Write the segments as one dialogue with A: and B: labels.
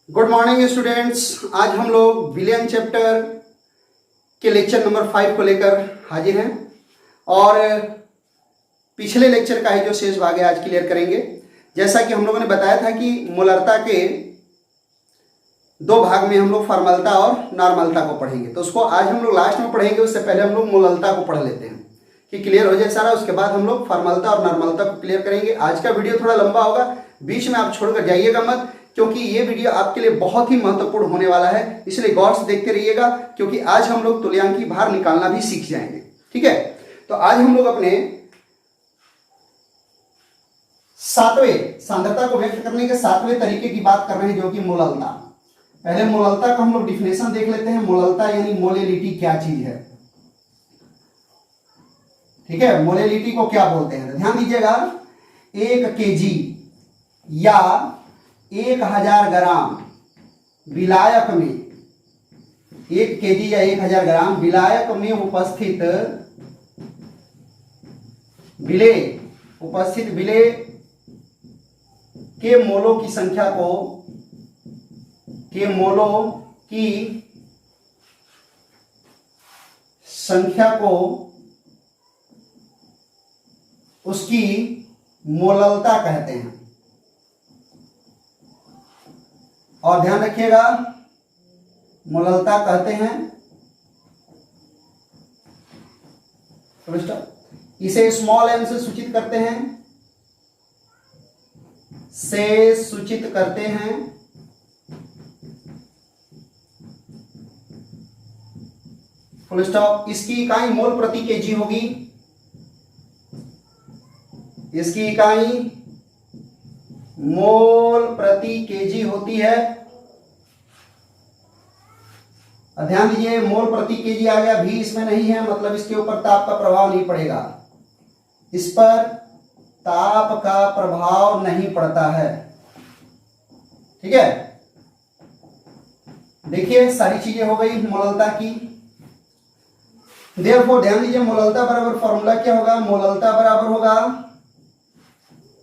A: Good morning students. आज हम लोग विलियन चैप्टर के लेक्चर नंबर 5 को लेकर हाजिर हैं और पिछले लेक्चर का ही जो शेष भाग है आज क्लियर करेंगे। जैसा कि हम लोगों ने बताया था कि मोलरता के दो भाग में हम लोग फॉर्मलता और नॉर्मलता को पढ़ेंगे, तो उसको आज हम लोग लास्ट में पढ़ेंगे। उससे पहले हम लोग मोलरता को पढ़ लेते हैं कि क्लियर हो जाए सारा। उसके बाद हम लोग फॉर्मलता और नॉर्मलता को क्लियर करेंगे। आज का वीडियो थोड़ा लंबा होगा, बीच में आप छोड़कर जाइएगा मत, क्योंकि ये वीडियो आपके लिए बहुत ही महत्वपूर्ण होने वाला है। इसलिए गौर से देखते रहिएगा, क्योंकि आज हम लोग तुल्यांकी भार निकालना भी सीख जाएंगे। ठीक है, तो आज हम लोग अपने 7वें सांद्रता को व्यक्त करने के 7वें तरीके की बात कर रहे हैं, जो कि मोललता। पहले मोललता का हम लोग डिफिनेशन देख लेते हैं। मोललता यानी मोलेलिटी क्या चीज है। ठीक है, मोलेलिटी को क्या बोलते हैं, ध्यान दीजिएगा। 1 kg या 1000 ग्राम विलायक में, 1 kg या 1000 ग्राम विलायक में उपस्थित विलेय के मोलों की संख्या को उसकी मोललता कहते हैं। और ध्यान रखिएगा, मोललता कहते हैं, इसे स्मॉल एम से सूचित करते हैं, फुल स्टॉप। इसकी इकाई मोल प्रति केजी होगी। इसकी इकाई मोल प्रति केजी होती है। ध्यान दीजिए, मोल प्रति केजी आ गया, भी इसमें नहीं है, मतलब इसके ऊपर ताप का प्रभाव नहीं पड़ेगा। इस पर ताप का प्रभाव नहीं पड़ता है। ठीक है, देखिए सारी चीजें हो गई मोललता की। देयरफॉर ध्यान दीजिए, मोललता बराबर फॉर्मूला क्या होगा। मोललता बराबर होगा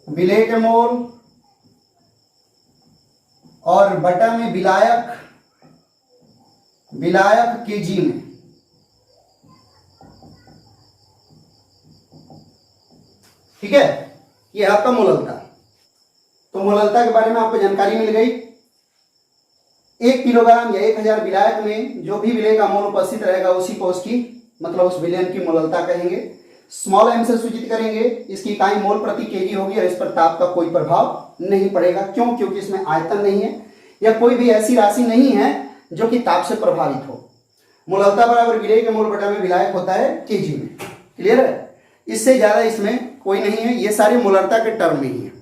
A: विलेय के मोल और बटा में विलायक केजी में। ठीक है, ये आपका मोललता। तो मोललता के बारे में आपको जानकारी मिल गई। 1 किलोग्राम या 1000 विलायक में जो भी विलेय का मोल उपस्थित रहेगा, उसी को उसकी मतलब उस विलयन की मोललता कहेंगे। स्मॉल एम से सूचित करेंगे। इसकी इकाई मोल प्रति केजी होगी और इस पर ताप का कोई प्रभाव नहीं पड़ेगा। क्यों? क्योंकि इसमें आयतन नहीं है या कोई भी ऐसी राशि नहीं है जो कि ताप से प्रभावित हो। मोललता बराबर विलेय के मोल बटा में विलायक होता है केजी में। क्लियर है, इससे ज्यादा इसमें कोई नहीं है। ये सारे मोलरता के टर्म में ही है।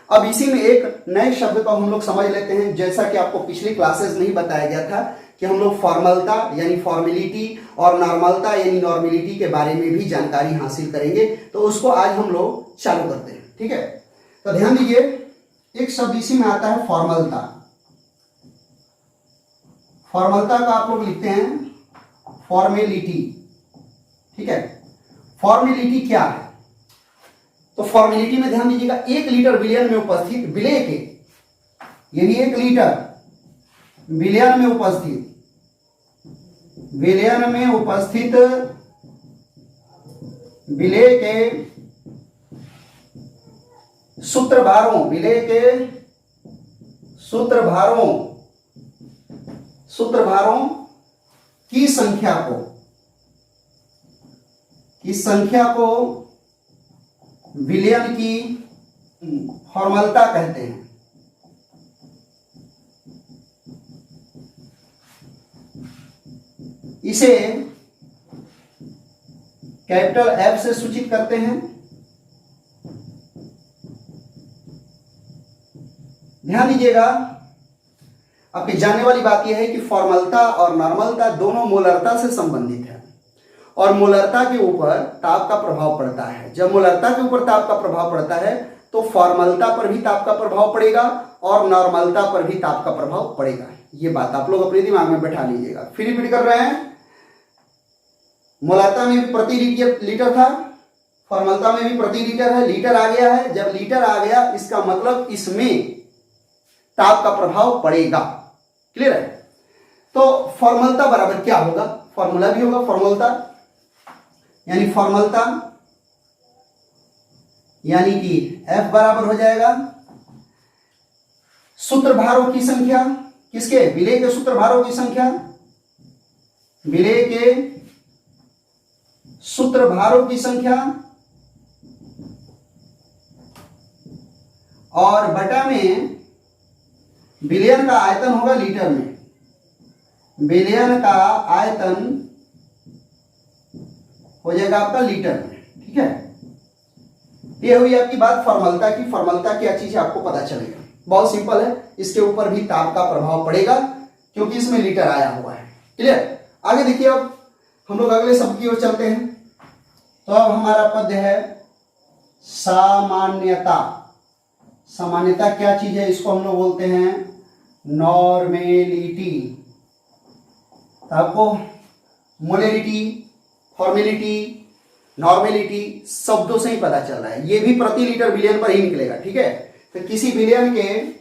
A: अब इसी में एक नए शब्द को हम लोग समझ लेते हैं। जैसा कि आपको पिछली क्लासेस में ही बताया गया था कि हम लोग फॉर्मलता यानी फॉर्मेलिटी और नॉर्मलता यानी नॉर्मेलिटी के बारे में भी जानकारी हासिल करेंगे। तो उसको आज हम लोग चालू करते हैं। ठीक है, तो ध्यान दीजिए, एक शब्द इसी में आता है फॉर्मलता। फॉर्मलता का आप लोग लिखते हैं फॉर्मेलिटी। ठीक है, फॉर्मेलिटी क्या है? तो फॉर्मेलिटी में ध्यान दीजिएगा, 1 लीटर विलयन में उपस्थित विलेय के, यानी 1 लीटर विलयन में उपस्थित विलेय के सूत्रभारों की संख्या को विलयन की फॉर्मलता कहते हैं। इसे कैपिटल F से सूचित करते हैं। ध्यान दीजिएगा, आपके जानने वाली बात यह है कि फॉर्मलता और नॉर्मलता दोनों मोलरता से संबंधित है और मोलरता के ऊपर ताप का प्रभाव पड़ता है। जब मोलरता के ऊपर ताप का प्रभाव पड़ता है तो फॉर्मलता पर भी ताप का प्रभाव पड़ेगा और नॉर्मलता पर भी ताप का प्रभाव पड़ेगा। ये बात आप लोग अपने दिमाग में बैठा लीजिएगा। फिर रिपीट कर रहे हैं, मोलरता में भी प्रति लीटर था, फॉर्मलता में भी प्रति लीटर है, लीटर आ गया है। जब लीटर आ गया इसका मतलब इसमें ताप का प्रभाव पड़ेगा। क्लियर है? तो फॉर्मलता बराबर क्या होगा? फॉर्मूला भी होगा फॉर्मलता, यानी फॉर्मलता यानी कि F बराबर हो जाएगा सूत्रभारों की संख्या, किसके? विलेय के सूत्रभारों की संख्या, विलेय के सूत्रभारों की संख्या और बटा में विलयन का आयतन होगा लीटर में, विलयन का आयतन हो जाएगा आपका लीटर में। ठीक है, ये हुई आपकी बात फॉर्मलता की। फॉर्मलता क्या चीज है आपको पता चलेगा, बहुत सिंपल है। इसके ऊपर भी ताप का प्रभाव पड़ेगा क्योंकि इसमें लीटर आया हुआ है। क्लियर? आगे देखिए, अब हम लोग अगले शब्द की ओर चलते हैं। तो अब हमारा पद है सामान्यता। सामान्यता क्या चीज है? इसको हम लोग बोलते हैं नॉर्मेलिटी। तो आपको मोलेरिटी, फॉर्मेलिटी, नॉर्मेलिटी शब्दों से ही पता चल रहा है। ये भी प्रति लीटर विलयन पर ही निकलेगा। ठीक है, तो किसी विलयन के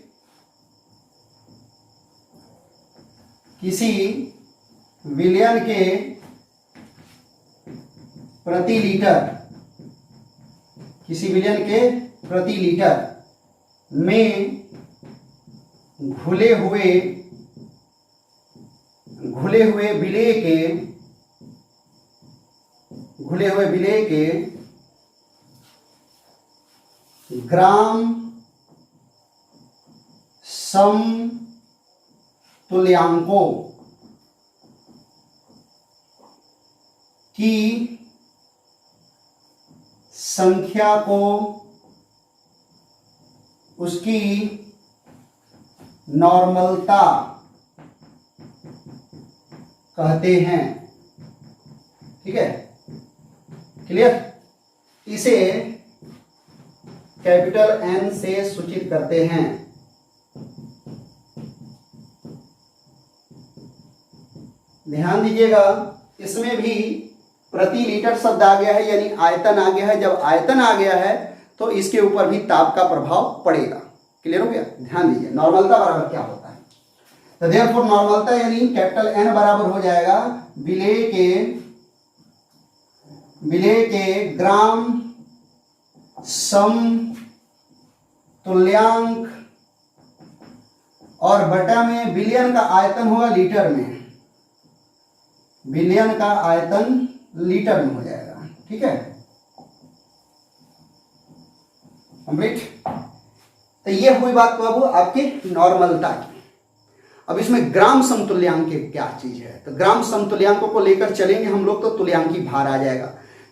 A: प्रति लीटर, किसी विलयन के प्रति लीटर में घुले हुए विलेय के ग्राम समतुल्यांकों की संख्या को उसकी नॉर्मलता कहते हैं। ठीक है, क्लियर? इसे कैपिटल N से सूचित करते हैं। ध्यान दीजिएगा, इसमें भी प्रति लीटर शब्द आ गया है, यानी आयतन आ गया है। जब आयतन आ गया है तो इसके ऊपर भी ताप का प्रभाव पड़ेगा। क्लियर हो गया? ध्यान दीजिए, नॉर्मलता बराबर क्या होता है? तो देयरफॉर नॉर्मलता यानी कैपिटल N बराबर हो जाएगा विलेय के ग्राम समतुल्यांक और बटा में विलयन का आयतन होगा लीटर में, विलयन का आयतन लीटर में हो जाएगा। ठीक है, कंप्लीट? तो ये हुई बात बाबू आपकी नॉर्मलता की। अब इसमें ग्राम समतुल्यांक क्या चीज है? तो ग्राम समतुल्यांकों को लेकर चलेंगे हम लोग तो तुल्यांकी भार आ जाएगा,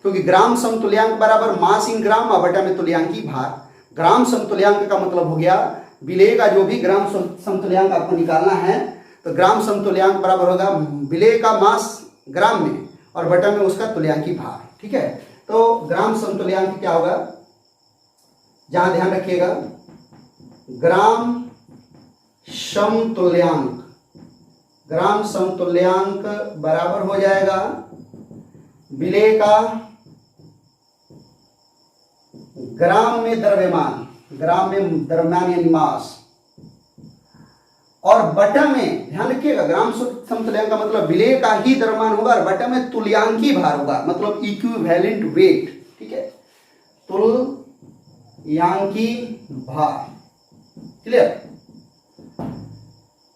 A: क्योंकि ग्राम समतुल्यांक बराबर मास इन ग्राम और बटा में तुल्यांकी भार। ग्राम समतुल्यांक का मतलब हो गया विलेय का जो भी ग्राम समतुल्यांक आपको निकालना है, तो ग्राम समतुल्यांक बराबर होगा विलेय का मास ग्राम में और बटा में उसका तुल्यांकी भार। ठीक है, तो ग्राम समतुल्यांक क्या होगा? जहां ध्यान रखिएगा, ग्राम समतुल्यांक बराबर हो जाएगा विलेय का ग्राम में द्रव्यमान यानी मास, और बटा में ध्यान रखिएगा ग्राम समतुल्यांक का मतलब विलेय का ही द्रव्यमान होगा और बटा में तुल्यांकी भार होगा, मतलब इक्विवेलेंट वेट। ठीक है, तुल्यांकी भार। क्लियर?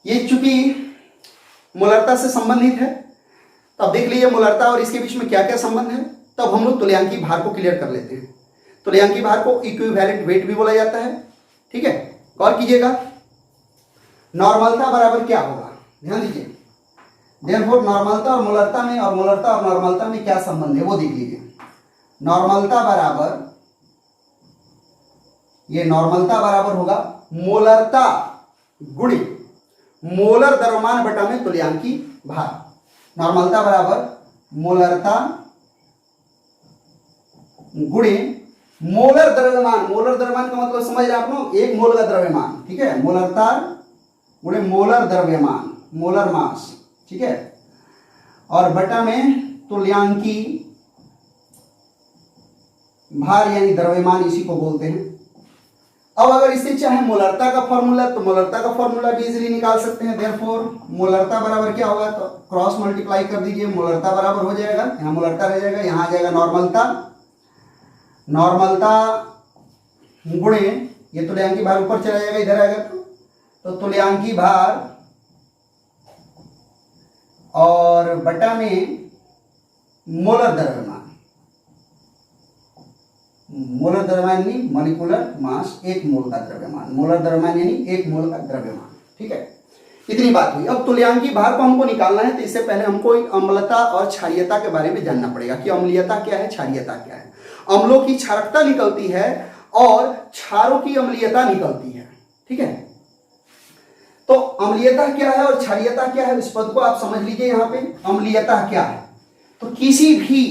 A: ये चूंकि मोलरता से संबंधित है, तब देख लीजिए मोलरता और इसके बीच में क्या क्या संबंध है। तब हम लोग तुल्यांकी भार को क्लियर कर लेते हैं। तुल्यांकी भार को इक्विवेलेंट वेट भी बोला जाता है। ठीक है, गौर कीजिएगा, नॉर्मलता बराबर क्या होगा? ध्यान दीजिए, देयरफॉर नॉर्मलता और मोलरता में और मोलरता और नॉर्मलता में क्या संबंध है वो देख लीजिए। नॉर्मलता बराबर होगा मोलरता गुणित मोलर द्रव्यमान बटा में तुल्यांकी भार। नॉर्मलता बराबर मोलरता गुणित मोलर द्रव्यमान। मोलर द्रव्यमान का मतलब समझ रहे आप लोग, एक मोल का द्रव्यमान। ठीक है, मोलरता गुणित मोलर द्रव्यमान, मोलर मास। ठीक है, और बटा में तुल्यांकी भार यानी द्रव्यमान, इसी को बोलते हैं। अब अगर इससे चाहे मोलरता का फॉर्मूला, तो मोलरता का फॉर्मूला भी इजीली निकाल सकते हैं। देयरफॉर मोलरता बराबर क्या होगा, तो क्रॉस मल्टीप्लाई कर दीजिए, मोलरता बराबर हो जाएगा, यहाँ मोलरता रह जाएगा, यहाँ आ जाएगा नॉर्मलता, नॉर्मलता गुणे ये तुल्यांकी भार ऊपर चला जाएगा, इधर आएगा तो तुल्यांकी भार और बटा में मोलर द्रव्यमान, मोलर द्रव्यमान यानी मॉलिक्यूलर मास, एक मोल का द्रव्यमान, मोलर द्रव्यमान यानी एक मोल का द्रव्यमान। ठीक है, इतनी बात हुई। अब तुल्यांकी भार को हमको निकालना है, तो इससे पहले हमको अम्लता और क्षारीयता के बारे में जानना पड़ेगा कि अम्लीयता क्या है, क्षारीयता क्या है। अम्लों की क्षारकता निकलती है और क्षारों की अम्लीयता निकलती है। ठीक है, तो अम्लीयता क्या है और क्षारीयता क्या है, इस पद को आप समझ लीजिए। यहां पे अम्लीयता क्या है, तो किसी भी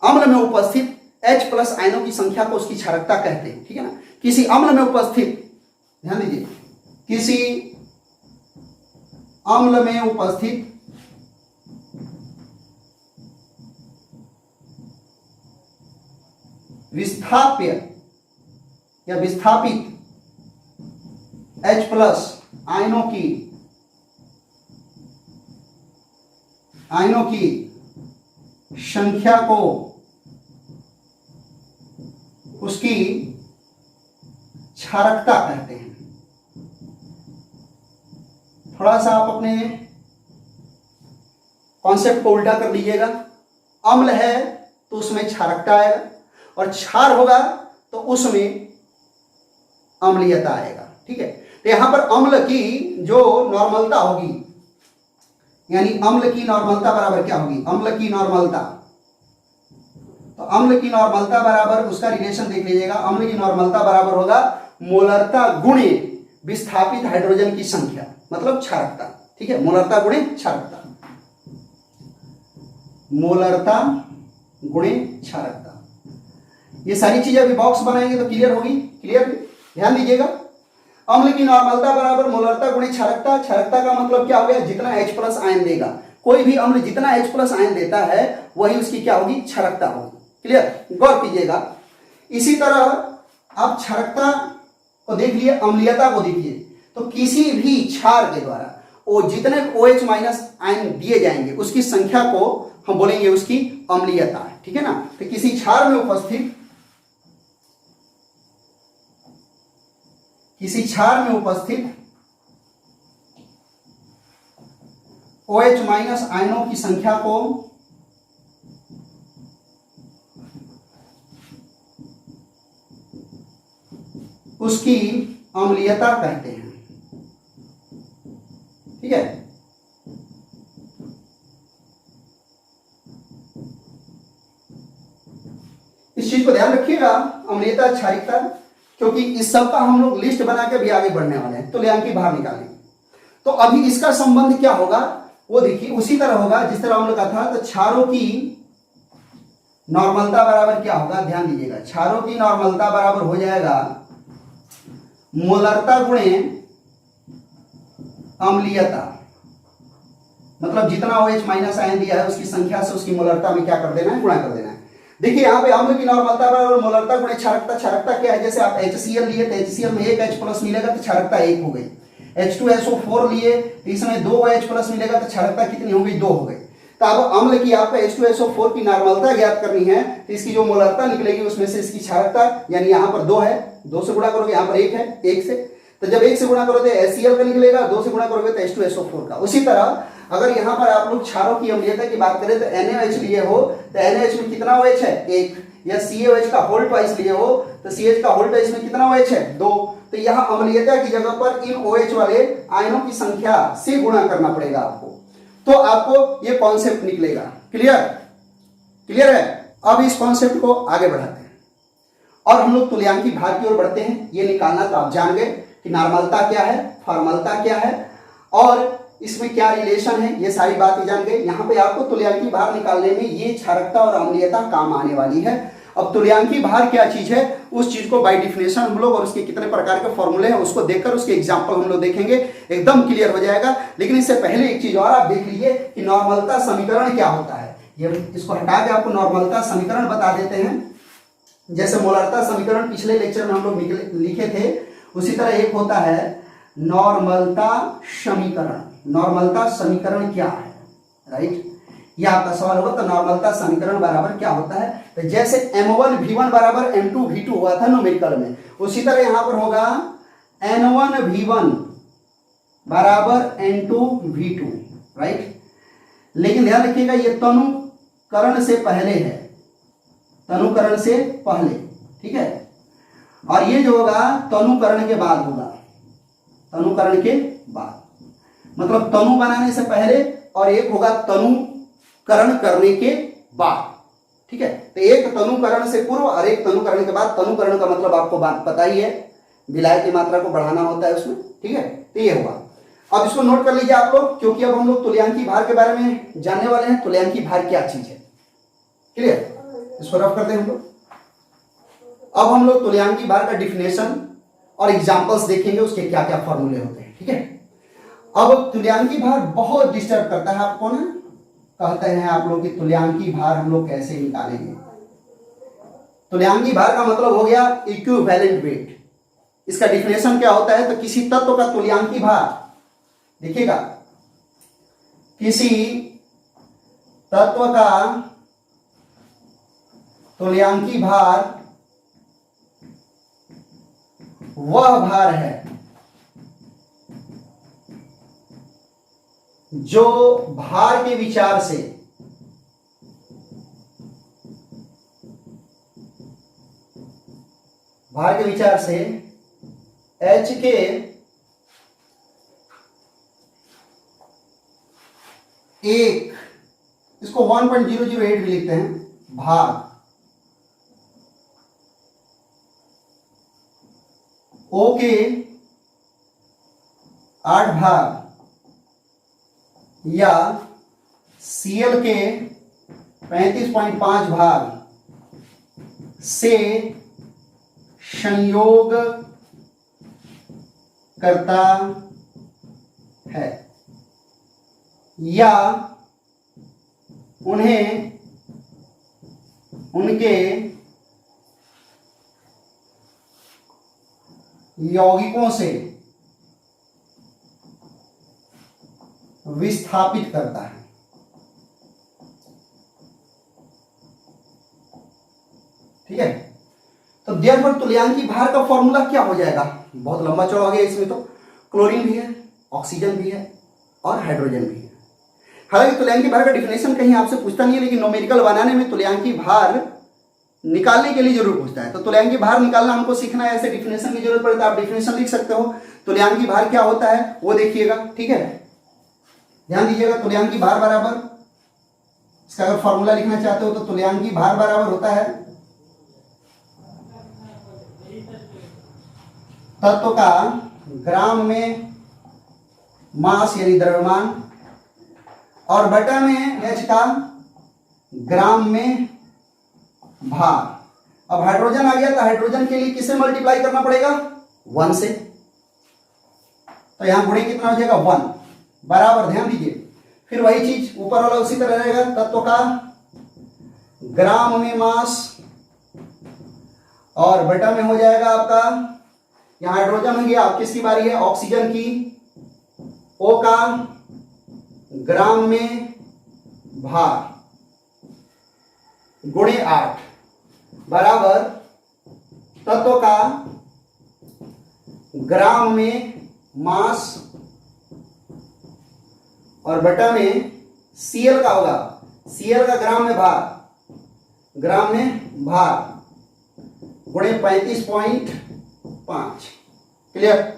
A: अम्ल में उपस्थित H प्लस आयनों की संख्या को उसकी क्षारकता कहते हैं। ठीक है ना, किसी अम्ल में उपस्थित, ध्यान दीजिए, किसी अम्ल में उपस्थित विस्थाप्य या विस्थापित H प्लस आयनों की संख्या को उसकी क्षारकता कहते हैं। थोड़ा सा आप अपने कॉन्सेप्ट को उल्टा कर लीजिएगा। अम्ल है तो उसमें क्षारकता आएगा, और क्षार होगा तो उसमें अम्लीयता आएगा। ठीक है, तो यहां पर अम्ल की जो नॉर्मलता होगी, यानी अम्ल की नॉर्मलता बराबर क्या होगी, अम्ल की नॉर्मलता, तो अम्ल की नॉर्मलता बराबर, उसका रिलेशन देख लीजिएगा, अम्ल की नॉर्मलता बराबर होगा मोलरता गुणे विस्थापित हाइड्रोजन की संख्या, मतलब क्षारकता। ठीक है, मोलरता गुणे क्षारकता, मोलरता गुणे क्षारकता। ये सारी चीजें अभी बॉक्स बनाएंगे तो क्लियर होगी। क्लियर, ध्यान दीजिएगा। अम्ल की नॉर्मलता बराबर मोलरता गुणे क्षारकता। क्षारकता का मतलब क्या हो गया, जितना H प्लस आयन देगा, कोई भी अम्ल जितना H प्लस आयन देता है वही उसकी क्या होगी, क्षारकता होगी। क्लियर, गौर कीजिएगा। इसी तरह आप क्षारकता को देख लिए, अम्लीयता को देखिए, तो किसी भी क्षार के द्वारा वो जितने OH माइनस आयन दिए जाएंगे उसकी संख्या को हम बोलेंगे उसकी अम्लीयता है। ठीक है ना, तो किसी क्षार में उपस्थित OH माइनस आयनों की संख्या को उसकी अम्लीयता कहते हैं। ठीक है, इस चीज को ध्यान रखिएगा, अम्लीयता क्षारीयता, क्योंकि इस सब का हम लोग लिस्ट बना के भी आगे बढ़ने वाले हैं, तुल्यांकी भार निकालेंगे। तो अभी इसका संबंध क्या होगा वो देखिए, उसी तरह होगा जिस तरह हम लोग का था। तो क्षारों की नॉर्मलता बराबर क्या होगा, ध्यान दीजिएगा, क्षारों की नॉर्मलता बराबर हो जाएगा मोलरता गुणे अम्लीयता, मतलब जितना OH माइनस आयन दिया है उसकी संख्या से उसकी मोलरता में क्या कर देना है, गुणा कर देना है। देखिए यहाँ पे अम्ल की नॉर्मलता बराबर मोलरता गुणे क्षारकता। क्षारकता क्या है, जैसे आप HCl लिए तो HCl में एक H प्लस मिलेगा तो क्षारकता 1 हो गई। H2SO4 लिए तो इसमें 2 OH प्लस मिलेगा तो क्षारकता कितनी हो गई, 2 हो गई। तो अब अम्ल की आपको H2SO4 की नॉर्मलता ज्ञात करनी है, तो इसकी जो मोलरता निकलेगी उसमें से इसकी क्षारकता, यानी यहाँ पर 2 है, 2 से गुणा करोगे, यहाँ पर 1 है, 1 से, तो जब 1 से गुणा करोगे HCl का निकलेगा, 2 से गुणा करोगे तो H2SO4 का। उसी तरह अगर यहाँ पर आप लोग क्षारों की अम्लीयता की बात करें तो NaOH लिए हो तो NaOH में कितना OH है, 1, या CaOH का होल ट्वाइस लिए हो तो CH का होल ट्वाइस में कितना OH है, 2। तो यहाँ अम्लीयता की जगह पर इन OH वाले आयनों की संख्या से गुणा करना पड़ेगा आपको, तो आपको ये कॉन्सेप्ट निकलेगा। क्लियर, क्लियर है। अब इस कॉन्सेप्ट को आगे बढ़ाते हैं और हम लोग तुल्यांकी भार की ओर बढ़ते हैं। ये निकालना तो आप जान गए कि नॉर्मलता क्या है, फॉर्मलता क्या है और इसमें क्या रिलेशन है, ये सारी बातें जान गए। यहाँ पे आपको तुल्यांकी भार निकालने में ये क्षारकता और अम्लीयता काम आने वाली है। अब तुल्यांकी भार क्या चीज है, उस चीज को बाय डिफिनेशन हम लोग और उसके कितने प्रकार के फॉर्मूले हैं उसको देखकर उसके एग्जांपल हम लोग देखेंगे, एकदम क्लियर हो जाएगा। लेकिन इससे पहले एक चीज और आप देख लीजिए कि नॉर्मलता समीकरण क्या होता है। ये इसको हटा के आपको नॉर्मलता समीकरण बता देते हैं। जैसे मोलारता समीकरण पिछले लेक्चर में हम लोग लिखे थे, उसी तरह एक होता है नॉर्मलता समीकरण। नॉर्मलता समीकरण क्या है, राइट? यह आपका सवाल होगा। तो नॉर्मलता समीकरण बराबर क्या होता है? तो जैसे m1 v1 बराबर m2 v2 हुआ था न्यूमेरिकल में, उसी तरह यहां पर होगा n1 v1 बराबर n2 v2, राइट? लेकिन ध्यान रखिएगा ये तनुकरण से पहले है, तनुकरण से पहले, ठीक है? और ये जो होगा तनुकरण के बाद होगा, तनुकरण के बाद, मतलब तनु बनाने से पहले, और एक होगा तनुकरण करने के बाद, ठीक है? तो एक तनुकरण से पूर्व और एक तनुकरण के बाद। तनुकरण का मतलब आपको बात पता ही है, विलायक की मात्रा को बढ़ाना होता है उसमें, ठीक है? तो ये हुआ। अब इसको नोट कर लीजिए आप लोग, क्योंकि अब हम लोग तुल्यांकी भार के बारे में जानने वाले हैं। तुल्यांकी भार क्या चीज है, क्लियर? इसको रफ करते हैं हम लोग। अब हम लोग तुल्यांकी भार का डिफिनेशन और एग्जांपल्स देखेंगे, उसके क्या क्या फॉर्मूले होते हैं, ठीक है? अब तुल्यांकी भार बहुत डिस्टर्ब करता है आपको ना, कहते हैं आप लोग कि तुल्यांकी भार हम लोग कैसे निकालेंगे। तुल्यांकी भार का मतलब हो गया इक्विवेलेंट वेट। इसका डिफिनेशन क्या होता है? तो किसी तत्व का तुल्यांकी भार, देखिएगा, किसी तत्व का तुल्यांकी भार वह भार है जो भार के विचार से H के एक, इसको 1.008 भी लिखते हैं, भाग O के 8 भाग या Cl के 35.5 भाग से संयोग करता है, या उन्हें उनके यौगिकों से विस्थापित करता है। ठीक है? तो देयरफॉर तुल्यांकी भार का फॉर्मूला क्या हो जाएगा? बहुत लंबा चौड़ा हो गया। इसमें तो क्लोरीन भी है, ऑक्सीजन भी है और हाइड्रोजन भी है। हालांकि तुल्यांकी भार का डिफिनेशन कहीं आपसे पूछता नहीं है, लेकिन न्यूमेरिकल बनाने में तुल्यांकी भार निकालने के लिए जरूर पूछता है। तो तुल्यांकी भार निकालना हमको सीखना है, ऐसे डिफिनेशन की जरूरत पड़े तो आप डिफिनेशन लिख सकते हो। तुल्यांकी भार क्या होता है वो देखिएगा, ठीक है? ध्यान दीजिएगा, तुल्यांकी भार बराबर, इसका अगर फॉर्मूला लिखना चाहते हो तो तुल्यांकी भार बराबर होता है तत्व का ग्राम में मास यानी द्रव्यमान और बटा में H का ग्राम में भार। अब हाइड्रोजन आ गया तो हाइड्रोजन के लिए किससे मल्टीप्लाई करना पड़ेगा? 1 से। तो यहां गुणे कितना हो जाएगा? 1 बराबर। ध्यान दीजिए, फिर वही चीज ऊपर वाला उसी तरह रहेगा, तत्व का ग्राम में मास और बटा में हो जाएगा आपका, यहां हाइड्रोजन हो गया, अब किसकी बारी है? ऑक्सीजन की। O का ग्राम में भार गुणे 8 बराबर तत्व का ग्राम में मास और बटा में Cl का होगा, Cl का ग्राम में भार, ग्राम में भार गुणे 35.5। क्लियर?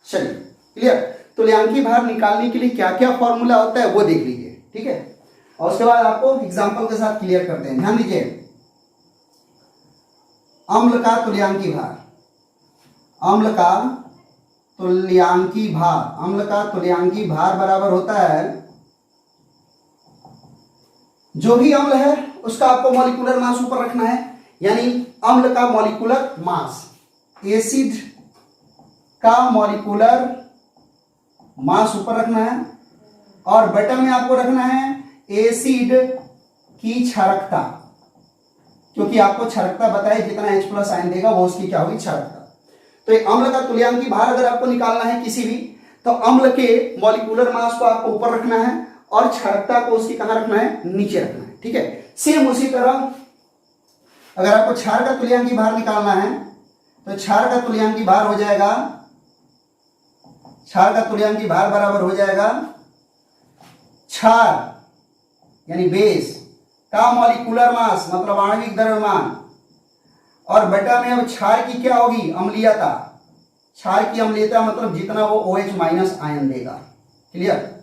A: चलिए, क्लियर? तुल्यांकी भार निकालने के लिए क्या क्या फॉर्मूला होता है वो देख लीजिए, ठीक है? और उसके बाद आपको एग्जांपल के साथ क्लियर करते हैं। ध्यान दीजिए, अम्ल का तुल्यांकी भार, अम्ल का तुल्यांकी भार, अम्ल का तुल्यांकी भार बराबर होता है, जो भी अम्ल है उसका आपको मॉलिक्यूलर मास ऊपर रखना है, यानी अम्ल का मॉलिक्यूलर मास, एसिड का मॉलिक्यूलर मास ऊपर रखना है और बटा में आपको रखना है एसिड की क्षारकता, क्योंकि आपको क्षारकता बताए जितना H+ आयन देगा वो उसकी क्या होगी, क्षारकता। तो एक अम्ल का तुल्यांकी भार अगर आपको निकालना है किसी भी, तो अम्ल के मॉलिक्यूलर मास को आपको ऊपर रखना है और क्षारकता को उसकी कहां रखना है, नीचे रखना है। ठीक है, सेम उसी तरह अगर आपको क्षार का तुल्यांकी भार निकालना है तो क्षार का तुल्यांकी भार हो जाएगा, क्षार का तुल्यांकी भार बराबर हो जाएगा क्षार यानी बेस का मॉलिक्यूलर मास मतलब आणविक द्रव्यमान और बटा में अब क्षार की क्या होगी, अम्लीयता। क्षार की अम्लीयता मतलब जितना वो OH- आयन देगा। क्लियर।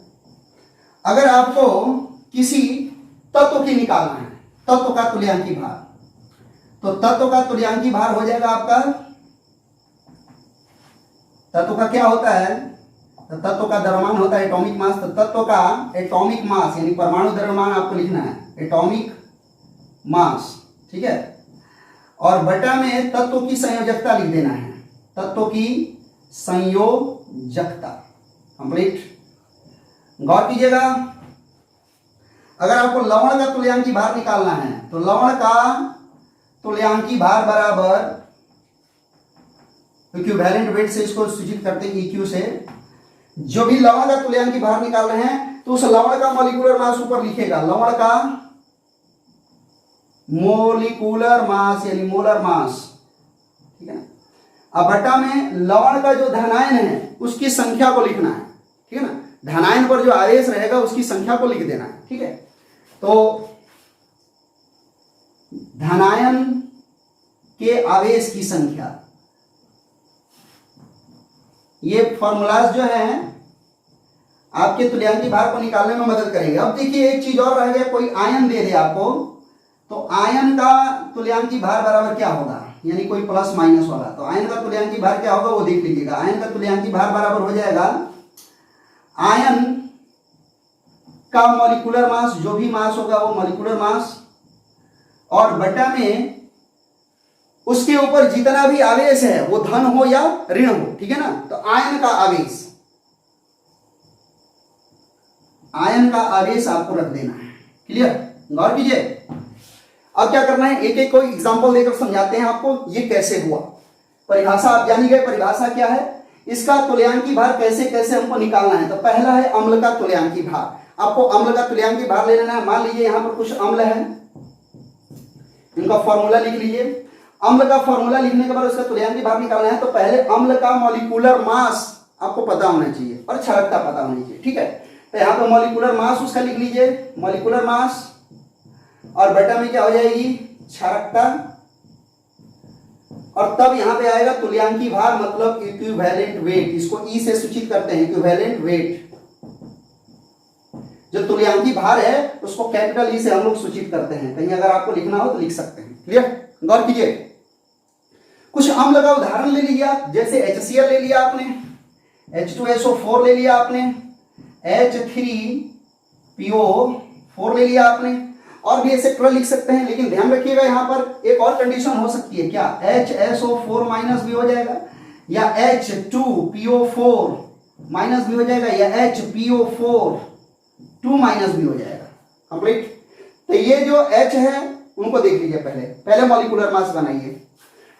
A: अगर आपको किसी तत्व की निकालना है, तत्व का तुल्यांकी भार, तो तत्व का तुल्यांकी भार हो जाएगा आपका, तत्व का क्या होता है, तो तत्व का द्रव्यमान होता है एटॉमिक मास। तो तत्व का एटॉमिक मास यानी परमाणु द्रव्यमान आपको लिखना है, एटॉमिक मास। ठीक है, और बटा में तत्व की संयोजकता लिख देना है, तत्व की संयोजकता। कंप्लीट। गौर कीजिएगा, अगर आपको लवण का तुल्यांकी भार निकालना है तो लवण का तुल्यांकी भार बराबर इक्विवेलेंट वेट से इसको सूचित करते हैं EQ से। जो भी लवण का तुल्यांकी भार निकाल रहे हैं तो उस लवण का मॉलिक्यूलर मास ऊपर लिखेगा, लवण का मोलिकुलर मास यानी मोलर मास। ठीक है ना। अब बटा में लवण का जो धनायन है उसकी संख्या को लिखना है। ठीक है ना, धनायन पर जो आवेश रहेगा उसकी संख्या को लिख देना है। ठीक है, तो धनायन के आवेश की संख्या, ये फॉर्मूलाज जो है आपके तुल्यांकी भार को निकालने में मदद करेंगे। अब देखिए एक चीज और रह गया, कोई आयन दे दे आपको, तो आयन का तुल्यांकी भार बराबर क्या होगा, यानी कोई प्लस माइनस वाला, तो आयन का तुल्यांकी भार क्या होगा वो देख लीजिएगा। आयन का तुल्यांकी भार बराबर हो जाएगा आयन का मॉलिक्यूलर मास, जो भी मास होगा वो मॉलिक्यूलर मास, और बटा में उसके ऊपर जितना भी आवेश है वो धन हो या ऋण हो। ठीक है ना, तो आयन का आवेश, आयन का आवेश आपको रख देना है। क्लियर। गौर कीजिए, अब क्या करना है, एक एक कोई एग्जांपल देकर समझाते हैं आपको ये कैसे हुआ। परिभाषा आप जानी गए, परिभाषा क्या है, इसका तुल्यांकी भार कैसे कैसे हमको निकालना है। तो पहला है अम्ल का तुल्यांकी भार। आपको अम्ल का तुल्यांकी भार ले लेना है। मान लीजिए यहां पर कुछ अम्ल है, इनका फॉर्मूला लिख लीजिए। अम्ल का फॉर्मूला लिखने के बाद उसका तुल्यांकी भार निकालना है, तो पहले अम्ल का मॉलिक्यूलर मास आपको पता होना चाहिए और क्षारकता पता होनी चाहिए। ठीक है, तो यहाँ पे मॉलिक्यूलर मास उसका लिख लीजिए, मॉलिक्यूलर मास, और बटा में क्या हो जाएगी, क्षारकता, और तब यहां पे आएगा तुल्यांकी भार मतलब इक्विवेलेंट वेट। इसको ई से सूचित करते हैं, इक्विवेलेंट वेट। जो तुल्यांकी भार है उसको कैपिटल ई से हम लोग सूचित करते हैं। कहीं अगर आपको लिखना हो तो लिख सकते हैं। क्लियर। गौर कीजिए, कुछ अम्ल का उदाहरण ले लीजिए आप, जैसे HCl ले लिया आपने, H2SO4 ले लिया आपने, H3PO4 ले लिया आपने, और भी ऐसे क्रम लिख सकते हैं। लेकिन ध्यान रखिएगा यहां पर एक और कंडीशन हो सकती है, क्या HSO4- भी हो जाएगा, या H2PO4- भी हो जाएगा, या HPO4 2- भी हो जाएगा। कंप्लीट। तो ये जो H है उनको देख लीजिए, पहले मॉलिक्यूलर मास बनाइए।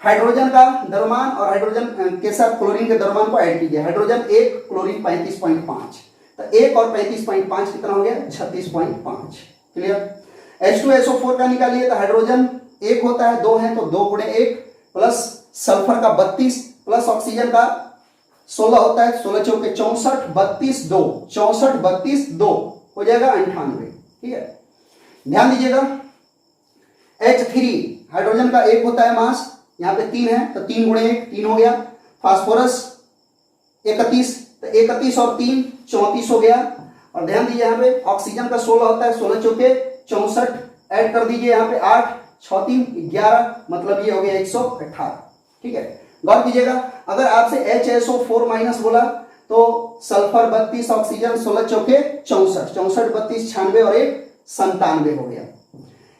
A: हाइड्रोजन का द्रव्यमान और हाइड्रोजन के साथ क्लोरीन के द्रव्यमान को ऐड कीजिए। हाइड्रोजन 1, क्लोरीन 35.5, तो 1 और 35.5 कितना हो गया, 36.5। क्लियर। H2SO4 का निकालिए, तो हाइड्रोजन 1 होता है, 2 है, तो 2 × 1 प्लस सल्फर का 32 प्लस ऑक्सीजन का 16 होता है, 16 चौके 64, 32 2, 64 32 2 हो जाएगा 98। ठीक है, ध्यान दीजिएगा। H3 हाइड्रोजन का 1 होता है मास, यहाँ पे 3 है, तो 3 × 1 3 हो गया। फास्फोरस 31, तो 31 और 3 34 हो गया। और ध्यान दीजिए यहाँ पे ऑक्सीजन का 16 होता है, 16 चौके 64, ऐड कर दीजिए यहाँ पे 8 6 3 11, मतलब ये हो गया 118। ठीक है, गौर कीजिएगा, अगर आपसे HSO4- बोला तो सल्फर 32, ऑक्सीजन 16 चौके 64, 64 32 96 और 1 97 हो गया।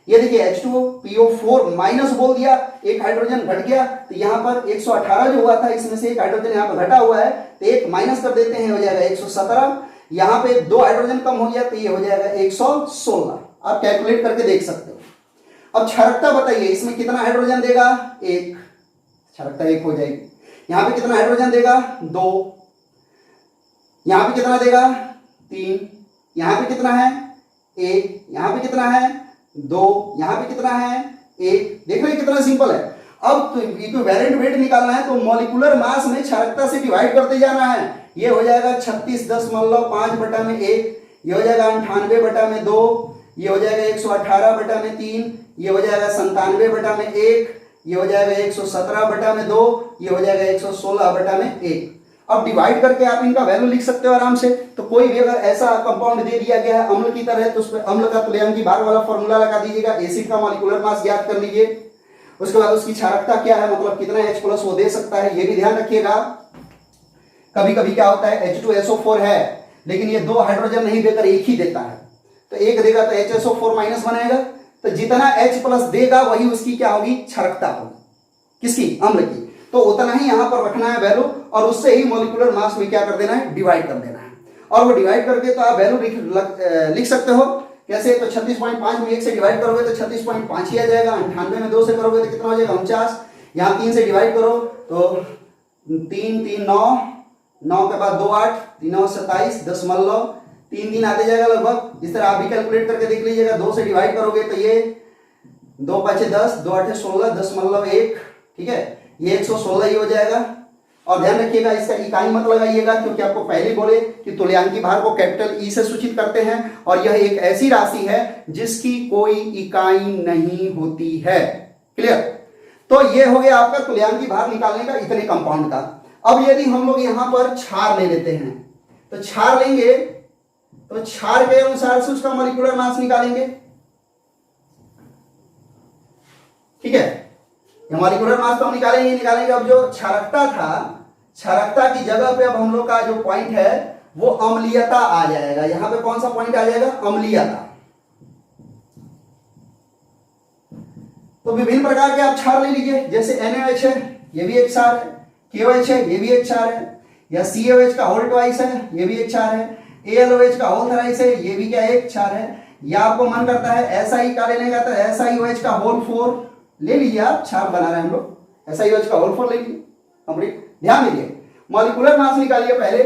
A: ये देखिए H2PO4- बोल दिया, एक हाइड्रोजन घट गया, तो यहाँ पर 118 जो हुआ था इसमें से एक हाइड्रोजन यहाँ पर घटा हुआ है, तो एक माइनस कर देते हैं, हो जाएगा 117। यहाँ पे 2 हाइड्रोजन कम हो गया, तो ये हो जाएगा 116। आप कैलकुलेट करके देख सकते हो। अब क्षारकता बताइए, इसमें कितना हाइड्रोजन देगा, एक, क्षारकता एक हो जाएगी। यहां पे कितना हाइड्रोजन देगा, दो, यहां पे कितना देगा, तीन, यहां पे कितना है, एक, यहां पे कितना है, दो, यहां पे कितना है, एक। देख रहे कितना सिंपल है। अब तो इक्विवेलेंट वेट निकालना है तो मॉलिक्यूलर मास में क्षारकता से डिवाइड करते जाना है। ये हो जाएगा 36.5/1, ये हो जाएगा 98/2, ये हो जाएगा 118/3, ये हो जाएगा 97/1, ये हो जाएगा 117/2, ये हो जाएगा 116/1। अब डिवाइड करके आप इनका वैल्यू लिख सकते हो आराम से। तो कोई भी अगर ऐसा कंपाउंड दे दिया गया है अम्ल की तरह तो उसमें अम्ल का तुल्यांकी भार वाला फॉर्मूला लगा दीजिएगा, एसिड का मॉलिक्यूलर मास ज्ञात कर लीजिए, उसके बाद उसकी क्षारकता क्या है, मतलब कितना H+ वो दे सकता है, ये भी ध्यान रखिएगा। कभी कभी क्या होता है H2SO4 है लेकिन ये 2 हाइड्रोजन नहीं देकर एक ही देता है, तो एक देगा तो HSO4- बनाएगा, तो जितना H+ देगा वही उसकी क्या होगी, क्षारकता होगी, किसकी, अम्ल की। तो उतना ही यहां पर रखना है वैल्यू और उससे ही मॉलिक्यूलर मास में क्या कर देना है, डिवाइड कर देना है। और वो डिवाइड करके तो आप वैल्यू लिख सकते हो कैसे, तो 36.5 में 1 से डिवाइड करोगे तो 36.5 ही आ जाएगा, 98 में 2 से करोगे तो कितना हो जाएगा, 49, यहाँ 3 से डिवाइड करो तो 3 3 9, 9 के बाद 2 8, 3 9 27, 10.3 आते जाएगा लगभग। इस तरह आप भी कैलकुलेट करके देख लीजिएगा। 2 से डिवाइड करोगे तो ये 2 5 10, 2 8 16, 10.1, ठीक है, ये 116 ही हो जाएगा। और ध्यान रखिएगा इसका इकाई मत लगाइएगा क्योंकि आपको पहले बोले कि तुल्यांकी भार को कैपिटल ई से सूचित करते हैं और यह एक ऐसी राशि है जिसकी कोई इकाई नहीं होती है। क्लियर। तो ये हो गया आपका तुल्यांकी भार निकालने का इतने कंपाउंड का। अब यदि हम लोग यहां पर क्षार ले लेते हैं तो क्षार लेंगे तो क्षार के अनुसार से उसका मॉलिक्यूलर मास निकालेंगे। ठीक है, मॉलिक्यूलर मास तो हम निकालेंगे। अब जो क्षारकता था, क्षारकता की जगह पे अब हम लोग का जो पॉइंट है वो अम्लीयता आ जाएगा। यहां पे कौन सा पॉइंट आ जाएगा, अम्लीयता। तो विभिन्न प्रकार के आप क्षार ले लीजिए, जैसे NaOH है, ये भी एक क्षार है, KOH है, ये भी एक क्षार है, या COH का होल ट्वाइस है, ये भी एक क्षार है, AlOH का होल थराइस है, ये भी क्या एक क्षार है। या आपको मन करता है SI का लेने का तो SiOH का होल 4 ले लीजिए, आप क्षार बना रहे हैं हम लोग, SiOH का होल 4 ले लीजिए, कंप्लीट। ध्यान दीजिए, मॉलिक्यूलर मास निकालिए पहले।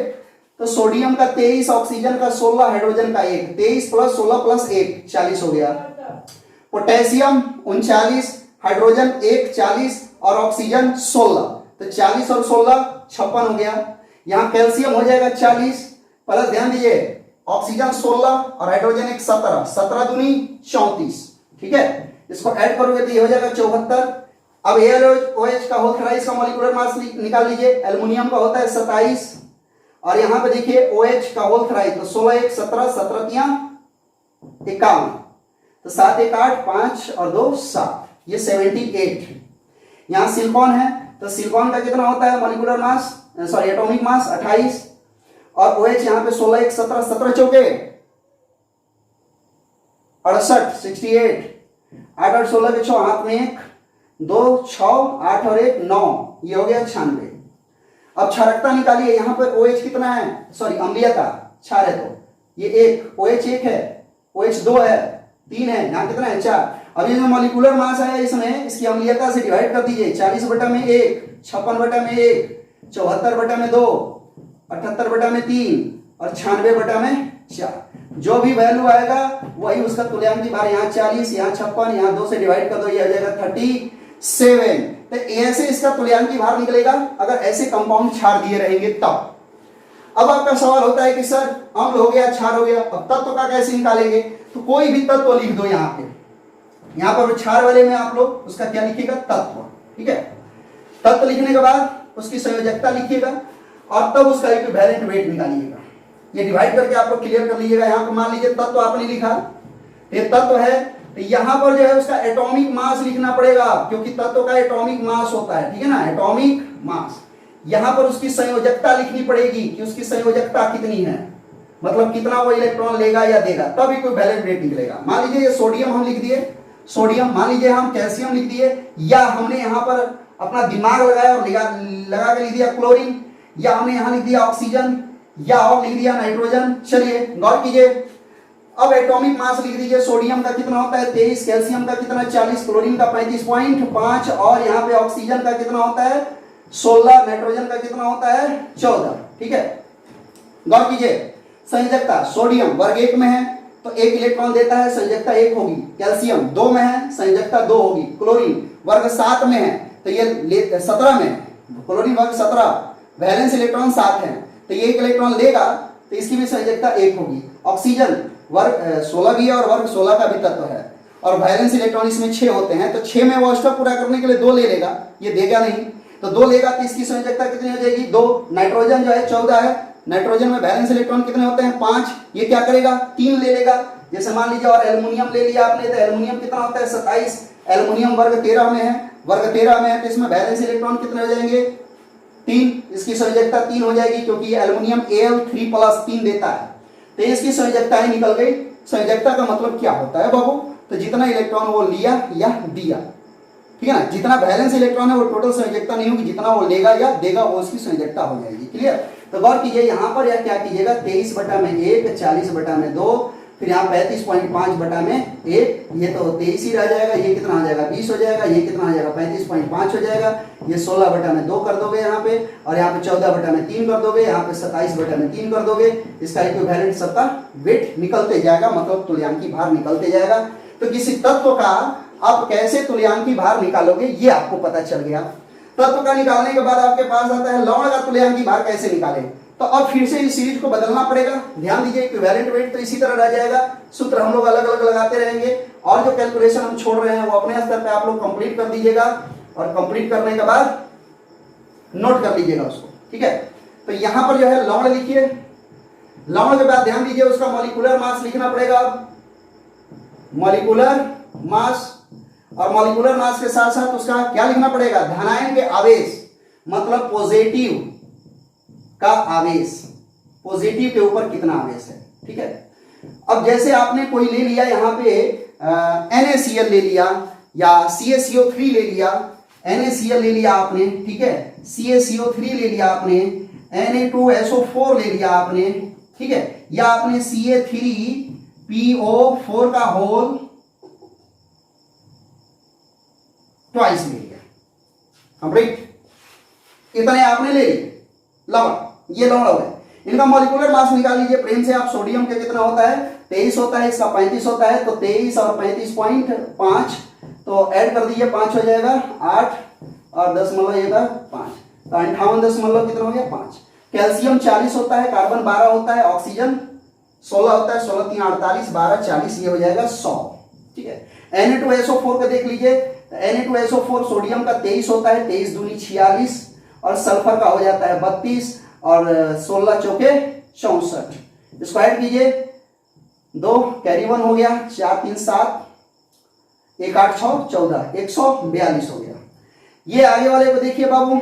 A: तो सोडियम का 23, ऑक्सीजन का 16, हाइड्रोजन का 1, 23 + 16 + 1 40 हो गया। पोटेशियम 39, हाइड्रोजन 1 40 और ऑक्सीजन 16, तो 40 और 16 56 हो गया। यहां कैल्शियम हो जाएगा 40 प्लस, ध्यान दीजिए, ऑक्सीजन 16 और हाइड्रोजन 1 17, 17 दूनी 34। ठीक है, इसको ऐड करोगे तो ये हो जाएगा 74। अब AlOH का होल थराइस का मॉलिक्यूलर मास निकाल लीजिए। एल्युमिनियम का होता है 27 और यहां पे देखिए OH का होल थराइस, तो 16 1 17, 17 × 51, तो 7 1 8, 5 और 2 7, ये 78। यहां सिलिकॉन है तो सिलिकॉन का कितना होता है molecular mass, sorry atomic mass 28 और OH यहां पे 16 1 17, 17 चौके 68, 68, 8 और 16 के 6 हाथ में 1, 2 6, 8 और 1 9, ये हो गया 96। अब क्षारकता निकालिए, यहां पर OH कितना है, सॉरी अम्लीयता, क्षार है तो ये 1, OH 1 है, OH 2 है, 3 है, यहां कितना है 4। अब ये जो मॉलिक्यूलर मास आया इसमें इसकी अम्लीयता से डिवाइड कर दीजिए, 40/1, 56/1, 74/2, 78/3 और 96/4। जो भी वैल्यू आएगा वही उसका तुल्यांकी भार, यहाँ 40, यहाँ 56, यहाँ 2 से डिवाइड कर दो, ये आ जाएगा 37। तो ऐसे इसका तुल्यांकी भार निकलेगा अगर ऐसे कंपाउंड क्षार दिए रहेंगे तब। अब आपका सवाल होता है कि सर अम्ल हो गया, क्षार हो गया, अब तत्व का कैसे निकालेंगे। तो कोई भी तत्व लिख दो यहाँ पे, यहाँ पर क्षार वाले में आप लोग उसका क्या लिखिएगा, तत्व। ठीक है, तत्व लिखने के बाद उसकी संयोजकता लिखिएगा और तब उसका इक्विवेलेंट वेट निकालिएगा। ये डिवाइड करके आप लोग क्लियर कर लीजिएगा। यहाँ पर मान लीजिए तत्व आपने लिखा, ये तत्व है, तो यहाँ पर जो है उसका एटॉमिक मास लिखना पड़ेगा क्योंकि तत्व का एटॉमिक मास होता है, ठीक है ना, एटॉमिक मास। यहाँ पर उसकी संयोजकता लिखनी पड़ेगी कि उसकी संयोजकता कितनी है, मतलब कितना वो इलेक्ट्रॉन लेगा या देगा, तब इक्विवेलेंट वेट निकलेगा। मान लीजिए ये सोडियम हम लिख दिए, सोडियम, मान लीजिए हम कैल्शियम लिख दिए, या हमने यहाँ पर अपना दिमाग लगाया और लगा के लिख दिया क्लोरीन, या हमने यहाँ लिख दिया ऑक्सीजन, या और लिख दिया नाइट्रोजन। चलिए गौर कीजिए, अब एटॉमिक मास लिख दीजिए, सोडियम का कितना होता है 23, कैल्शियम का कितना 40, क्लोरीन का 35.5 और यहाँ पे ऑक्सीजन का कितना होता है 16, नाइट्रोजन का कितना होता है 14। ठीक है, गौर कीजिए। संयोजकता, सोडियम वर्ग 1 में है तो 1 इलेक्ट्रॉन देता है, संयोजकता 1 होगी। कैल्शियम 2 में है, संयोजकता 2 होगी। क्लोरीन वर्ग 7 में है तो ये 17 में है, क्लोरीन वर्ग 17, वैलेंस इलेक्ट्रॉन 7 है तो ये 1 इलेक्ट्रॉन लेगा तो इसकी भी संयोजकता 1 होगी। ऑक्सीजन वर्ग 16 भी है और वर्ग 16 का भी तत्व है और वैलेंस इलेक्ट्रॉन इसमें 6 होते हैं तो 6 में वो स्टेप पूरा करने के लिए 2 ले लेगा, ये देगा नहीं तो 2 लेगा तो इसकी संयोजकता कितनी हो जाएगी 2। नाइट्रोजन जो है 14 है, नाइट्रोजन में वैलेंस इलेक्ट्रॉन कितने होते हैं 5, ये क्या करेगा 3 ले लेगा। जैसे मान लीजिए और एल्युमिनियम ले लिया आपने तो एल्युमिनियम कितना होता है 27, एल्युमिनियम वर्ग 13 में है, वर्ग 13 में है तो इसमें वैलेंस इलेक्ट्रॉन कितने हो जाएंगे 3, इसकी संयोजकता 3 हो जाएगी क्योंकि ये एल्युमिनियम Al3+ 3 देता है तो इसकी संयोजकताएं निकल गई। संयोजकता का मतलब क्या होता है बाबू, तो जितना इलेक्ट्रॉन वो लिया या दिया, ठीक है ना, जितना बैलेंस इलेक्ट्रॉन है वो टोटल संयोजकता नहीं होगी, जितना वो लेगा या देगा वो उसकी संयोजकता हो जाएगी। क्लियर, तो गौर कीजिए यहाँ पर या क्या कीजिएगा 23/1, 40/2, फिर यहाँ 35.5/1, ये तो 23 ही रह जाएगा, ये कितना आ जाएगा 20 हो जाएगा, ये कितना आ जाएगा 35.5 हो जाएगा, ये 16/2 कर दोगे यहाँ पे और यहाँ पे 14/3 कर दोगे, यहाँ पे 27/3 कर दोगे, इसका इक्विवेलेंट सबका वेट निकलते जाएगा, मतलब तुल्यांकी भार निकलते जाएगा। तो किसी तत्व का आप कैसे तुल्यांकी भार निकालोगे ये आपको पता चल गया। तत्व का निकालने के बाद आपके पास आता है लवण का तुल्यांकी भार कैसे निकाले, तो अब फिर से इस सीरीज को बदलना पड़ेगा। ध्यान दीजिए इक्विवेलेंट वेट तो इसी तरह रह जाएगा, सूत्र हम लोग अलग अलग लगाते रहेंगे और जो कैलकुलेशन हम छोड़ रहे हैं वो अपने स्तर पे आप लोग कंप्लीट कर दीजिएगा और कंप्लीट करने के बाद नोट कर लीजिएगा उसको। ठीक है, तो यहाँ पर जो है लवण लिखिए, लवण के बाद ध्यान दीजिए उसका मॉलिक्यूलर मास लिखना पड़ेगा, मॉलिक्यूलर मास, और मॉलिक्यूलर मास के साथ साथ उसका क्या लिखना पड़ेगा धनायन के आवेश, मतलब पॉजिटिव का आवेश, पॉजिटिव के ऊपर कितना आवेश है। ठीक है, अब जैसे आपने कोई ले लिया यहाँ पे NaCl ले लिया या CaCO3 ले लिया, NaCl ले लिया आपने, ठीक है, CaCO3 ले लिया आपने, Na2SO4 ले लिया आपने, ठीक है, या आपने Ca3PO4 का होल ट्वाइस ले लिया, कंप्लीट, इतने आपने ले लिए लवण, ये लवण हो गए। इनका मॉलिक्यूलर मास निकाल लीजिए प्रेम से आप। सोडियम के कितना होता है 23 होता है, इसका 35 होता है, तो 23 और 35.5 तो ऐड कर दीजिए 5 हो जाएगा 8 और 10.5 तो 58 कितना हो गया 5। कैल्शियम 40 होता है, कार्बन 12 होता है, ऑक्सीजन 16 होता है, 16 3 48 12 40 ये हो जाएगा 100। ठीक है, Na2SO4 का देख लीजिए, Na2SO4 सोडियम का 23 होता है, 23 दूनी 46 और सल्फर का हो जाता है 32 और 16 चौके 64, इसको ऐड कीजिए 2 कैरी 1 हो गया, 4 3 7 1 8 6 14 142 हो गया। ये आगे वाले को देखिए बाबू,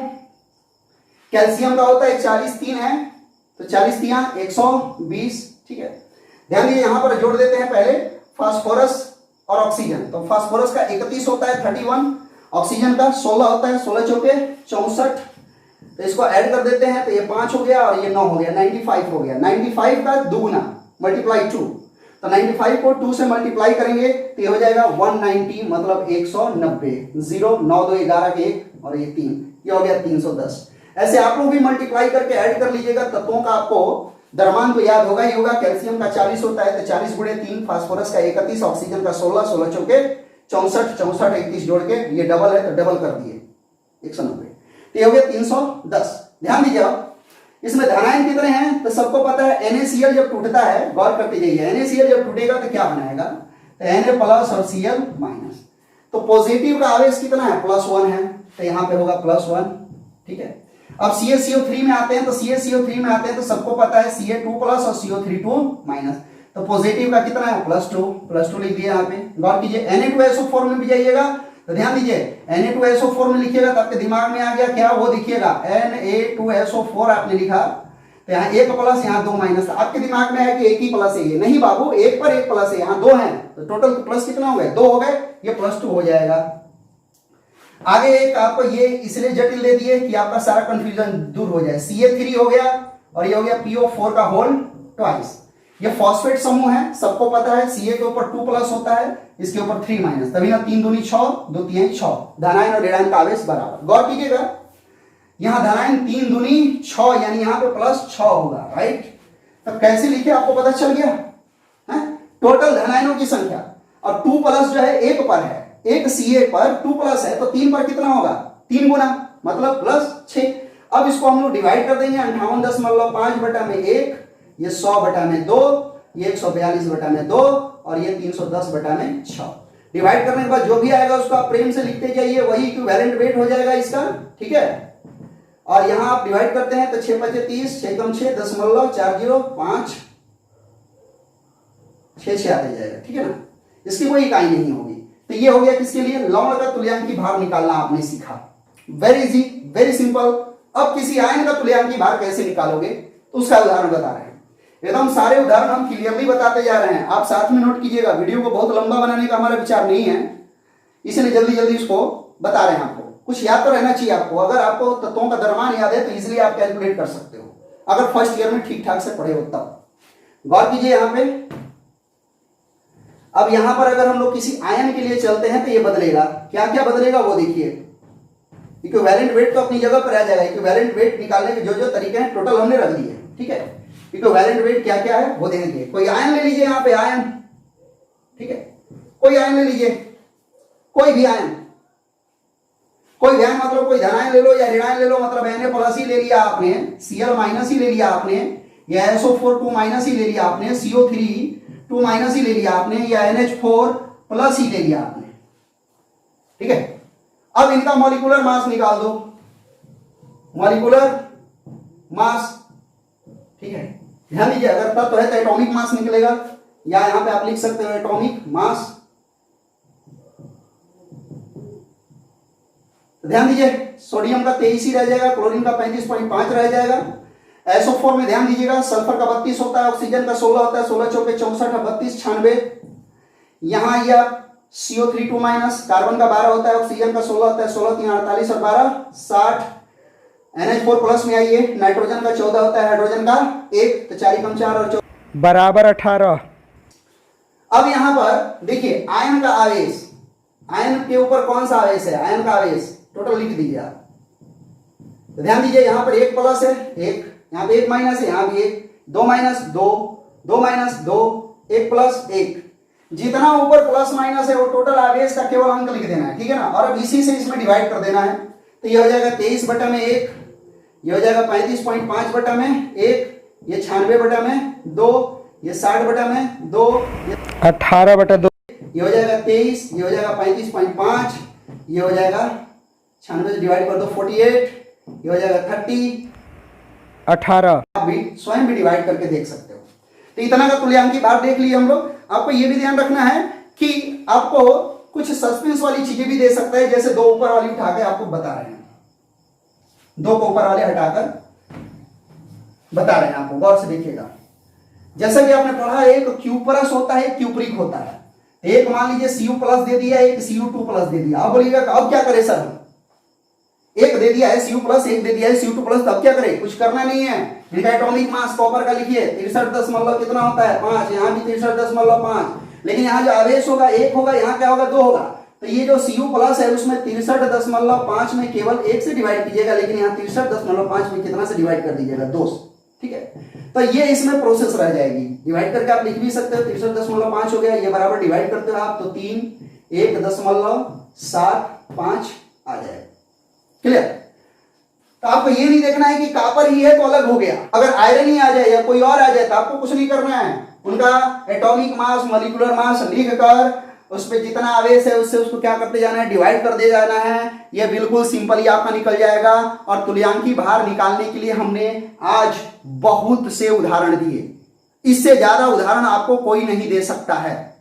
A: कैल्शियम का होता है 40 3 है तो 40 3 120। ठीक है, ध्यान दीजिए यहां पर जोड़ देते हैं पहले फास्फोरस और ऑक्सीजन, तो फास्फोरस का 31 होता है 31, ऑक्सीजन का 16 होता है 16 चौके 64, तो इसको ऐड कर देते हैं तो ये 5 हो गया और ये 9 हो गया, 95 हो गया। 95 का दुगुना मल्टीप्लाई 2, तो 95 को 2 से मल्टीप्लाई करेंगे तो ये हो जाएगा 190, मतलब 190, 0 9 2 11 के 1 और ये 3, ये हो गया 310। ऐसे आप लोग भी मल्टीप्लाई करके ऐड कर लीजिएगा, तत्वों का आपको द्रव्यमान तो याद होगा ही होगा। कैल्शियम का 40 होता है तो 40 गुणे 3, फास्फोरस का 31, ऑक्सीजन का 16 16 चौके 64 64 31 जोड़ के ये डबल है तो डबल कर दिए 190, तो ये हो गया 310। ध्यान दीजिए अब इसमें धनायन कितने हैं तो सबको पता है NaCl जब टूटता है, गौर करते जाइए, NaCl जब टूटेगा तो क्या बनाएगा तो Na+ और Cl-, तो पॉजिटिव का आवेश कितना है +1 है तो यहाँ पे होगा +1। ठीक है, अब CaCO3 में आते हैं तो CaCO3 में आते हैं तो सबको पता है Ca2+ और CO3 तो पॉजिटिव का कितना है +2 लिख दिया यहाँ पे। गौर कीजिए Na2SO4 में भी जाइएगा तो ध्यान दीजिए Na2SO4 में लिखिएगा तो आपके दिमाग में आ गया क्या, वो दिखिएगा Na2SO4 आपने लिखा तो यहाँ 1+, यहाँ 2-, आपके दिमाग में है कि एक ही प्लस है, ये नहीं बाबू, एक पर एक प्लस है, यहाँ 2 हैं तो टोटल प्लस कितना हो गए 2 हो गए, ये +2 हो जाएगा। आगे एक आपको ये इसलिए जटिल दे दिए कि आपका सारा कंफ्यूजन दूर हो जाए। Ca3 हो गया और ये हो गया PO4 का होल ट्वाइस, ये फॉस्फेट समूह है, सबको पता है Ca के ऊपर 2 प्लस होता है, इसके ऊपर 3 माइनस, तभी ना 3 दूनी 6, 2 तिहाई 6, धनायन और ऋणायन का आवेश बराबर। गौर कीजिएगा, यहां धनायन 3 दूनी 6 यानी यहां पे प्लस 6 होगा, राइट। तो कैसे लिखे आपको पता चल गया है, टोटल धनायनों की संख्या, और 2 प्लस जो है 1 पर है, एक Ca पर 2 प्लस है तो 3 पर कितना होगा, 3 गुना मतलब प्लस 6। अब इसको हम लोग डिवाइड कर देंगे 58.5 बटा में 1, ये 100 बटा में 2, ये 142 बटा में 2 और ये 310 बटा में 6। डिवाइड करने के बाद जो भी आएगा उसको आप प्रेम से लिखते जाइए, वही इक्विवेलेंट वेट हो जाएगा इसका, ठीक है। और यहां आप डिवाइड करते हैं तो 6 5 30, 6 कम 6 0.5 6 आ जाएगा, ठीक है ना, इसकी कोई इकाई नहीं होगी। तो ये हो गया किसके लिए, लवण का तुल्यांकी भार निकालना आपने सीखा, वेरी इजी, वेरी सिंपल। अब किसी आयन का तुल्यांकी भार कैसे निकालोगे तो उसका उदाहरण बता रहे हैं, एकदम सारे उदाहरण हम क्लियरली बताते जा रहे हैं, आप साथ में नोट कीजिएगा। वीडियो को बहुत लंबा बनाने का हमारा विचार नहीं है, इसलिए जल्दी जल्दी इसको बता रहे हैं। आपको कुछ याद तो रहना चाहिए, आपको अगर आपको तत्वों का द्रव्यमान याद है तो इजिली आप कैलकुलेट कर सकते हो, अगर फर्स्ट ईयर में ठीक ठाक से पढ़े हो तब। गौर कीजिए यहां पे, अब यहां पर अगर हम लोग किसी आयन के लिए चलते हैं तो ये बदलेगा, क्या क्या बदलेगा वो देखिए। इक्विवेलेंट वेट तो अपनी जगह पर आ जाएगा, इक्विवेलेंट वेट निकालने के जो जो तरीके हैं टोटल हमने रख दिए, ठीक है। इक्विवेलेंट वेट क्या क्या है वो देखेंगे। कोई आयन ले लीजिए यहां पे, आयन, ठीक है, कोई आयन ले लीजिए, कोई भी आयन, कोई भी आयन मतलब कोई धनायन ले लो या ऋणायन ले लो, मतलब Na+ ही ले लिया आपने, Cl- ही ले लिया आपने, या SO4 2- ही ले लिया आपने, CO3 2- ही ले लिया आपने, या NH4+ ही ले लिया आपने, ठीक है। अब इनका मॉलिक्यूलर मास निकाल दो, मॉलिक्यूलर मास, ठीक है। ध्यान दीजिए, अगर तत्व है तो एटॉमिक मास निकलेगा, या यहां पे आप लिख सकते हो एटॉमिक मास। ध्यान दीजिए, सोडियम का 23 ही रह जाएगा, क्लोरीन का 35.5 रह जाएगा। SO4 में ध्यान दीजिएगा, सल्फर का 32 होता है, ऑक्सीजन का 16 होता है, 16 चौके 64, 32 96। यहां यह CO3 2-, कार्बन का 12 होता है, ऑक्सीजन का 16 होता है, 16 3 48 और 12 60। NH4+ में आइए, नाइट्रोजन का 14 होता है, हाइड्रोजन का 1, तो 4 कम 4 और 4
B: बराबर 18।
A: अब यहां पर देखिए आयन का आवेश, आयन के ऊपर कौन सा आवेश है, आयन का आवेश टोटल लिख दीजिए आप। तो ध्यान दीजिए यहां पर 1 प्लस है 1, यहां पे 1 माइनस है, यहां भी 1, 2 माइनस 2, 2 माइनस 2, 1 प्लस 1। जितना ऊपर प्लस माइनस है वो टोटल आवेश का केवल अंक लिख देना है, ठीक है ना। और अब इसी से इसमें डिवाइड कर देना है, तो ये हो जाएगा 23 बटा में 1, ये हो जाएगा 35.5 बटा में 1, ये 96 बटा में 2, ये 60 बटा में 2,
B: 18 बटा 2,
A: ये हो जाएगा 23, ये हो जाएगा 35.5, ये हो जाएगा 96 से डिवाइड कर दो 48, ये हो जाएगा 30,
B: 18।
A: आप भी स्वयं भी डिवाइड करके देख सकते हो। तो इतना का तुल्यांकी भार देख लिए हम लोग। आपको ये भी ध्यान रखना है कि आपको कुछ सस्पेंस वाली चीजें भी दे सकता है, जैसे 2 ऊपर वाली उठा के आपको बता रहे हैं, 2 को ऊपर वाले हटाकर बता रहे हैं आपको, गौर से देखिएगा। जैसा कि आपने पढ़ा, एक क्यूपरस होता है, क्यूपरिक होता है। एक मान लीजिए Cu+ दे दिया, एक Cu2+ दे दिया। अब बोलिएगा अब क्या करें सर, एक दे दिया है Cu+, एक दे दिया है Cu2+, तब क्या करें, कुछ करना नहीं है। इनका एटॉमिक मास कॉपर का लिखिए 63 कितना होता है 5, यहाँ भी 63.5, लेकिन यहाँ जो आवेश होगा 1 होगा, यहाँ क्या होगा 2 होगा। तो ये जो Cu+ है उसमें 63.5 में केवल 1 से डिवाइड कीजिएगा, लेकिन यहाँ 63.5 में कितना से डिवाइड कर दीजिएगा, 2 से, ठीक है। तो ये इसमें प्रोसेस रह जाएगी, डिवाइड करके आप लिख भी सकते हो, 63.5 हो गया, ये बराबर डिवाइड करते हो आप तो 1.75 आ जाएगा, क्लियर। तो आपको ये नहीं देखना है कि कॉपर ही है तो अलग हो गया, अगर आयरन ही आ जाए या कोई और आ जाए तो आपको कुछ नहीं करना है। उनका एटॉमिक मास, मॉलिक्यूलर मास लिख कर उस पर जितना आवेश है उससे उसको क्या करते जाना है, डिवाइड कर दे जाना है। ये बिल्कुल सिंपली आपका निकल जाएगा। और तुल्यांकी भार निकालने के लिए हमने आज बहुत से उदाहरण दिए, इससे ज्यादा उदाहरण आपको कोई नहीं दे सकता है।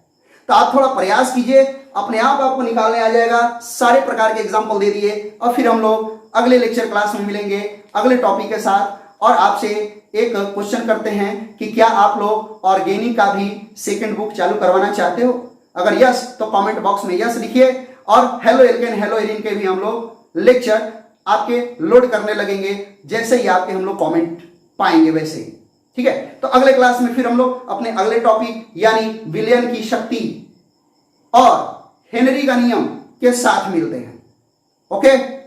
A: तो आप थोड़ा प्रयास कीजिए, अपने आप आपको निकालने आ जाएगा। सारे प्रकार के एग्जाम्पल दे दिए, और फिर हम लोग अगले लेक्चर क्लास में मिलेंगे अगले टॉपिक के साथ। और आपसे एक क्वेश्चन करते हैं कि क्या आप लोग ऑर्गेनिक का भी सेकंड बुक चालू करवाना चाहते हो? अगर यस तो कमेंट बॉक्स में यस लिखिए। और हेलो एल्केन, हेलो एरिन के भी हम लोग लेक्चर आपके लोड करने लगेंगे, जैसे ही आपके हम लोग कमेंट पाएंगे वैसे ही। ठीक है, तो अगले क्लास में फिर हम लोग अपने अगले टॉपिक यानी विलियन की शक्ति और हेनरी का नियम के साथ मिलते हैं। ओके।